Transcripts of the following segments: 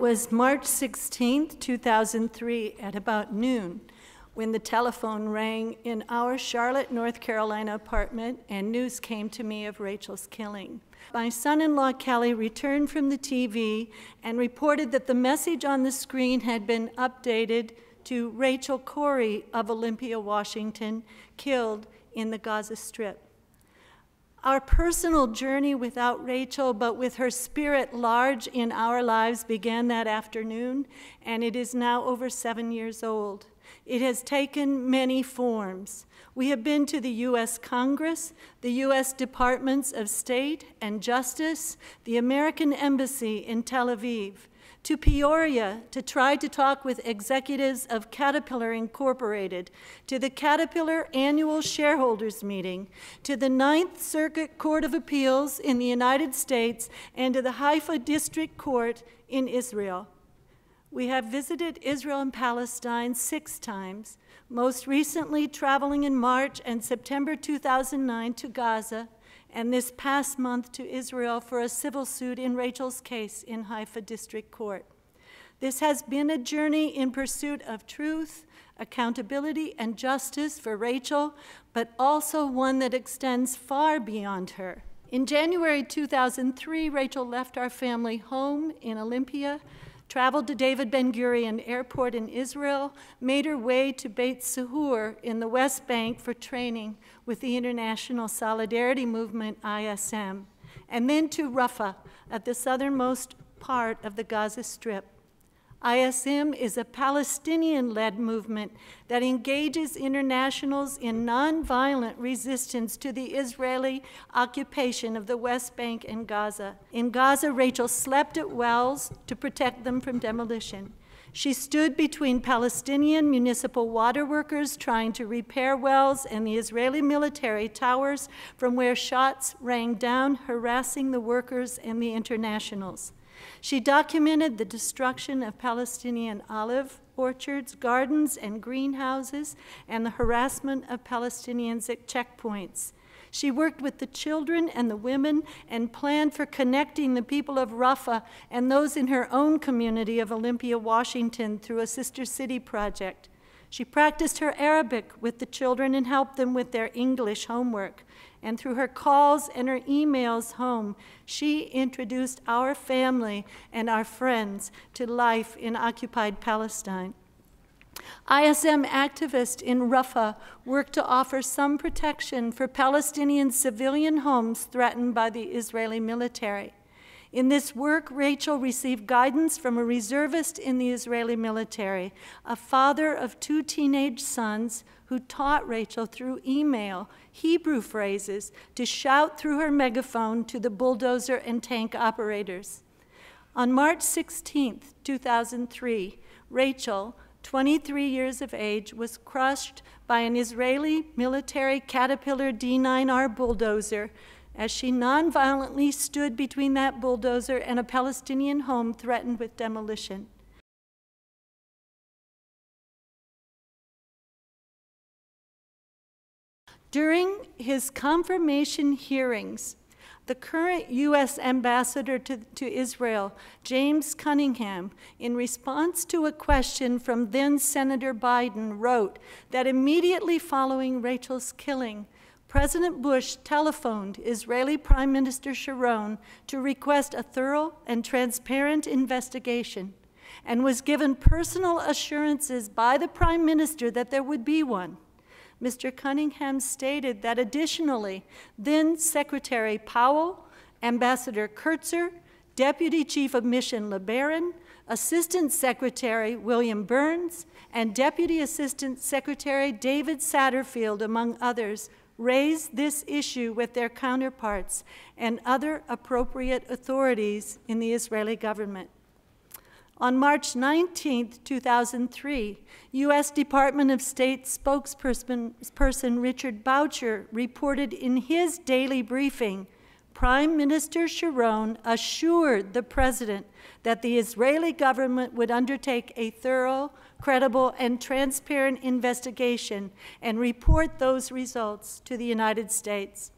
was March 16, 2003, at about noon, when the telephone rang in our Charlotte, North Carolina apartment and news came to me of Rachel's killing. My son-in-law, Kelly, returned from the TV and reported that the message on the screen had been updated to Rachel Corrie of Olympia, Washington, killed in the Gaza Strip. Our personal journey without Rachel, but with her spirit large in our lives, began that afternoon, and it is now over 7 years old. It has taken many forms. We have been to the U.S. Congress, the U.S. Departments of State and Justice, the American Embassy in Tel Aviv, to Peoria to try to talk with executives of Caterpillar Incorporated, to the Caterpillar Annual Shareholders Meeting, to the Ninth Circuit Court of Appeals in the United States, and to the Haifa District Court in Israel. We have visited Israel and Palestine 6 times, most recently traveling in March and September 2009 to Gaza, and this past month to Israel for a civil suit in Rachel's case in Haifa District Court. This has been a journey in pursuit of truth, accountability, and justice for Rachel, but also one that extends far beyond her. In January 2003, Rachel left our family home in Olympia, traveled to David Ben-Gurion Airport in Israel, made her way to Beit Sahur in the West Bank for training with the International Solidarity Movement, ISM, and then to Rafah at the southernmost part of the Gaza Strip. ISM is a Palestinian-led movement that engages internationals in nonviolent resistance to the Israeli occupation of the West Bank and Gaza. In Gaza, Rachel slept at wells to protect them from demolition. She stood between Palestinian municipal water workers trying to repair wells and the Israeli military towers from where shots rang down, harassing the workers and the internationals. She documented the destruction of Palestinian olive orchards, gardens, and greenhouses, and the harassment of Palestinians at checkpoints. She worked with the children and the women and planned for connecting the people of Rafah and those in her own community of Olympia, Washington, through a sister city project. She practiced her Arabic with the children and helped them with their English homework. And through her calls and her emails home, she introduced our family and our friends to life in occupied Palestine. ISM activists in Rafah work to offer some protection for Palestinian civilian homes threatened by the Israeli military. In this work, Rachel received guidance from a reservist in the Israeli military, a father of 2 teenage sons who taught Rachel through email Hebrew phrases to shout through her megaphone to the bulldozer and tank operators. On March 16, 2003, Rachel, 23 years of age, was crushed by an Israeli military Caterpillar D9R bulldozer as she nonviolently stood between that bulldozer and a Palestinian home threatened with demolition. During his confirmation hearings, the current U.S. ambassador to Israel, James Cunningham, in response to a question from then Senator Biden, wrote that immediately following Rachel's killing, President Bush telephoned Israeli Prime Minister Sharon to request a thorough and transparent investigation, and was given personal assurances by the Prime Minister that there would be one. Mr. Cunningham stated that additionally, then Secretary Powell, Ambassador Kurtzer, Deputy Chief of Mission LeBaron, Assistant Secretary William Burns, and Deputy Assistant Secretary David Satterfield, among others, raised this issue with their counterparts and other appropriate authorities in the Israeli government. On March 19, 2003, U.S. Department of State spokesperson Richard Boucher reported in his daily briefing, Prime Minister Sharon assured the president that the Israeli government would undertake a thorough, credible, and transparent investigation and report those results to the United States.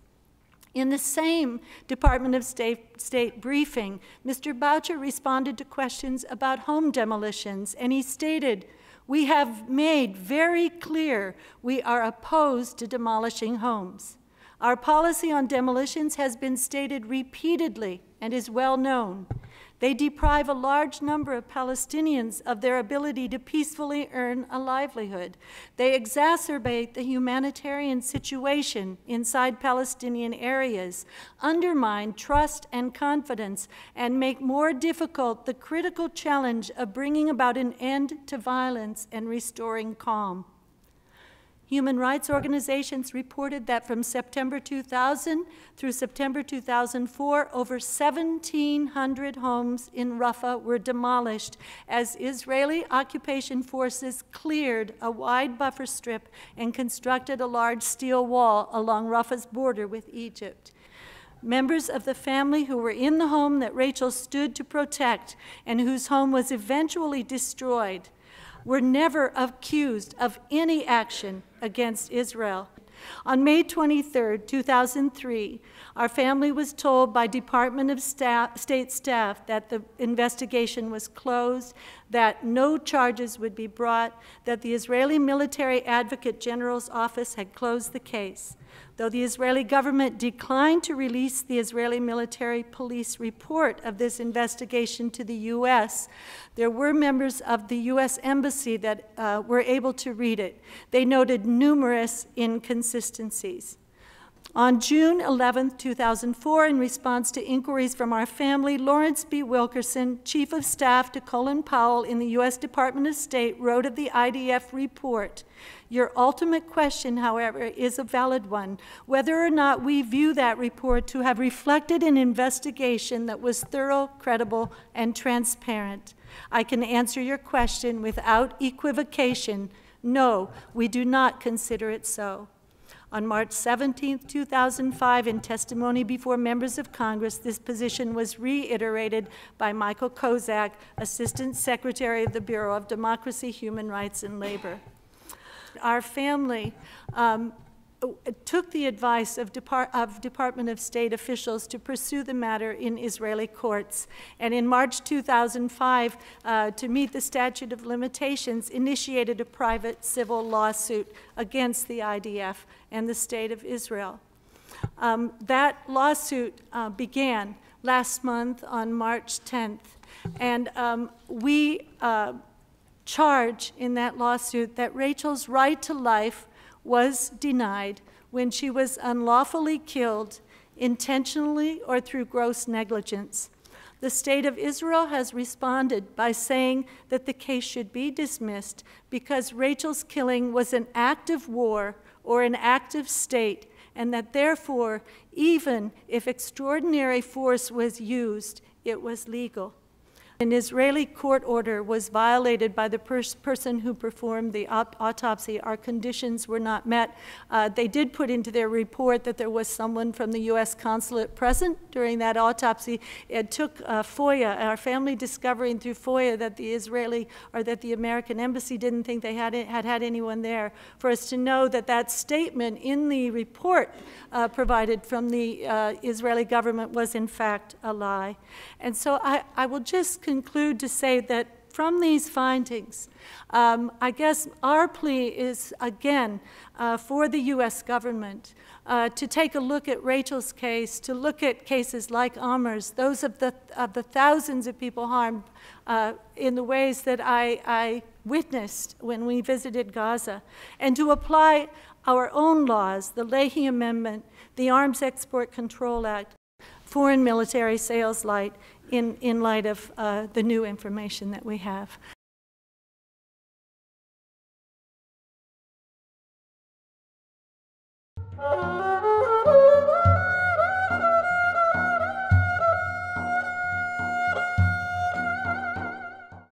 In the same Department of State briefing, Mr. Boucher responded to questions about home demolitions, and he stated, "We have made very clear we are opposed to demolishing homes. Our policy on demolitions has been stated repeatedly and is well known. They deprive a large number of Palestinians of their ability to peacefully earn a livelihood. They exacerbate the humanitarian situation inside Palestinian areas, undermine trust and confidence, and make more difficult the critical challenge of bringing about an end to violence and restoring calm." Human rights organizations reported that from September 2000 through September 2004, over 1,700 homes in Rafah were demolished as Israeli occupation forces cleared a wide buffer strip and constructed a large steel wall along Rafah's border with Egypt. Members of the family who were in the home that Rachel stood to protect and whose home was eventually destroyed were never accused of any action against Israel. On May 23, 2003, our family was told by Department of State staff that the investigation was closed, that no charges would be brought, that the Israeli Military Advocate General's office had closed the case. Though the Israeli government declined to release the Israeli military police report of this investigation to the U.S., there were members of the U.S. Embassy that were able to read it. They noted numerous inconsistencies. On June 11, 2004, in response to inquiries from our family, Lawrence B. Wilkerson, Chief of Staff to Colin Powell in the U.S. Department of State, wrote of the IDF report, "Your ultimate question, however, is a valid one, whether or not we view that report to have reflected an investigation that was thorough, credible, and transparent. I can answer your question without equivocation. No, we do not consider it so." On March 17, 2005, in testimony before members of Congress, this position was reiterated by Michael Kozak, Assistant Secretary of the Bureau of Democracy, Human Rights, and Labor. Our family took the advice of Department of State officials to pursue the matter in Israeli courts, and in March 2005, to meet the statute of limitations, initiated a private civil lawsuit against the IDF and the State of Israel. That lawsuit began last month on March 10th, and we charge in that lawsuit that Rachel's right to life was denied when she was unlawfully killed, intentionally or through gross negligence. The State of Israel has responded by saying that the case should be dismissed because Rachel's killing was an act of war or an act of state, and that therefore, even if extraordinary force was used, it was legal. An Israeli court order was violated by the person who performed the autopsy. Our conditions were not met. They did put into their report that there was someone from the U.S. consulate present during that autopsy. It took FOIA, our family discovering through FOIA that the American embassy didn't think they had anyone there, for us to know that that statement in the report provided from the Israeli government was in fact a lie. And so I will just conclude to say that from these findings, I guess our plea is, again, for the U.S. government to take a look at Rachel's case, to look at cases like Amar's, those of the thousands of people harmed in the ways that I witnessed when we visited Gaza, and to apply our own laws, the Leahy Amendment, the Arms Export Control Act, foreign military sales in light of the new information that we have.